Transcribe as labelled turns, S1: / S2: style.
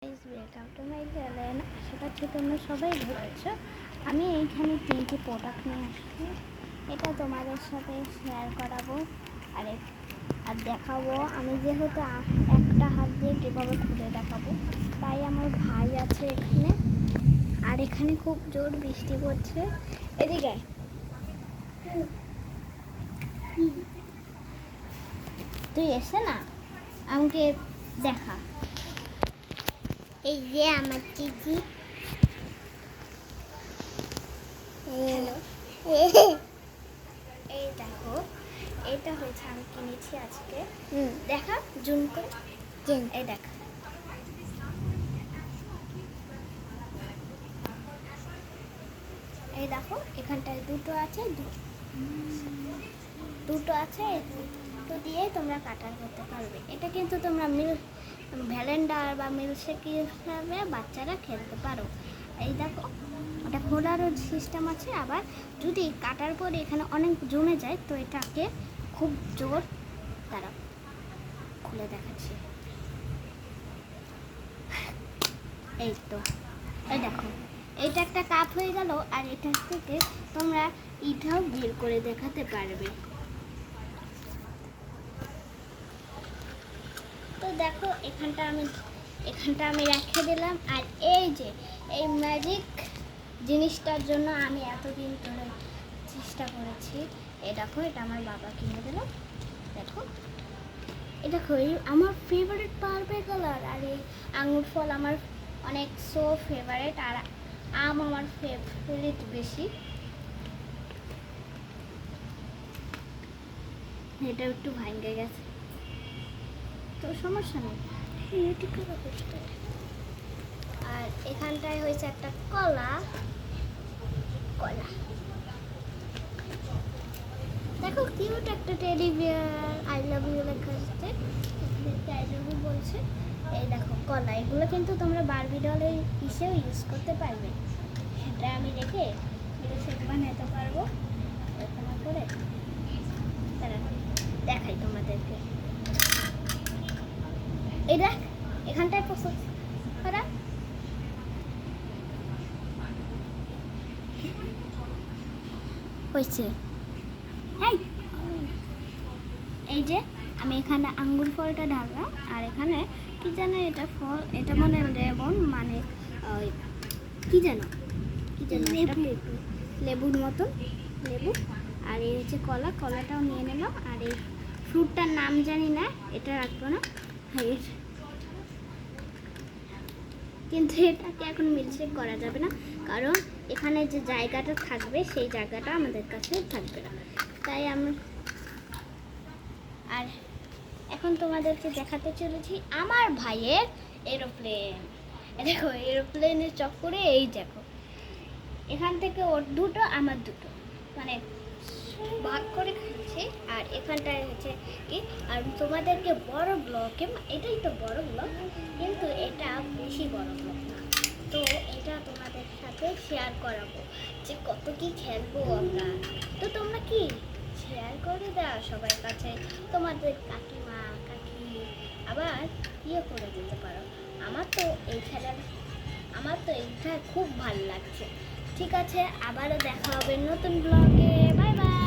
S1: Welcome to my channel. আশা করছি তোমরা সবাই ভালো আছো। আমি এইখানে 3টি প্রোডাক্ট নিয়ে আসছি। এটা তোমাদের সাথে শেয়ার করাবো আর দেখাবো। আমি যেহেতু একটা হাত দিয়ে কীভাবে খুলে দেখাবো, তাই আমার ভাই আছে এখানে। আর এখানে খুব জোর বৃষ্টি পড়ছে। এদিকে তুই এসে না আমাকে দেখা।
S2: এই যে আমার দিদি
S1: এই দেখো, এটা হয়েছে আমি কিনেছি আজকে। দেখা জুম করে। এই দেখ, এই দেখো এখানটায় দুটো আছে, দুটো আছে। দুটো দিয়ে তোমরা কাটার করতে পারবে। এটা কিন্তু তোমরা ভ্যালেন্ডার বা মিল্কশেক হিসাবে বাচ্চারা খেলতে পারো। এই দেখো, ওটা খোলারও সিস্টেম আছে। আবার যদি কাটার পরে এখানে অনেক জমে যায়, তো এটাকে খুব জোর তারা খুলে দেখাচ্ছি। এই তো, এই দেখো, এইটা একটা কাপ হয়ে গেল। আর এটার থেকে তোমরা এটাও বের করে দেখাতে পারবে। তো দেখো, এখানটা আমি রেখে দিলাম। আর এই যে এই ম্যাজিক জিনিসটার জন্য আমি এতদিন ধরে চেষ্টা করেছি। এই দেখো, এটা আমার বাবা কিনে দিল। দেখো, এটা আমার ফেভারিট পার্পল কালার। আর এই আঙুর ফল আমার অনেক ফেভারিট। আর আম আমার ফেভারিট বেশি। এটা একটু ভাঙে গেছে, তো সমস্যা নেই। আর এখানটায় হয়েছে একটা কলা। দেখো, কিউট একটা teddy bear, I love you লেখা আছে। আই লাভ ইউ বলছে। এই দেখো কলা, এগুলো কিন্তু তোমরা বারবি ডলের হিসেবে ইউজ করতে পারবে। সেটা আমি রেখে সেট বানাতে পারবো এরকম করে। দেখাই তোমাদেরকে। এই দেখ, এখানটায় পছন্দ করা হয়েছে। এই যে আমি এখানে আঙ্গুর ফলটা ঢাললাম। আর এখানে কি জানো, এটা ফল, এটা মনে লেবন, মানে কি জানো লেবুর মতন লেবু। আর এই হচ্ছে কলাটাও নিয়ে নিলাম। আর এই ফ্রুটটার নাম জানি না, এটা রাখবো না। কিন্তু এটাকে এখন মিল্কশেক করা যাবে না, কারণ এখানে যে জায়গাটা থাকবে সেই জায়গাটা আমাদের কাছে থাকবে না। তাই আর এখন তোমাদেরকে দেখাতে চলেছি আমার ভাইয়ের এরোপ্লেন। দেখো, এরোপ্লেনের চক্করে এই দেখো, এখান থেকে ওর দুটো আমার দুটো, মানে ভাগ করে খাচ্ছি। আর এখানটায় হচ্ছে কি, আর তোমাদেরকে বড় ব্লকে, এটাই তো বড় ব্লক, কিন্তু এটা বেশি বড় ব্লক না। তো এটা তোমাদের সাথে শেয়ার করাবো যে কত কি খেলবো আমরা। তো তোমরা কি শেয়ার করে দাও সবার কাছে, তোমাদের কাকিমা কাকি, আবার করে দিতে পারো। আমার তো এইটা খুব ভালো লাগছে। ঠিক আছে, আবারও দেখা হবে নতুন ব্লগে। Bye bye.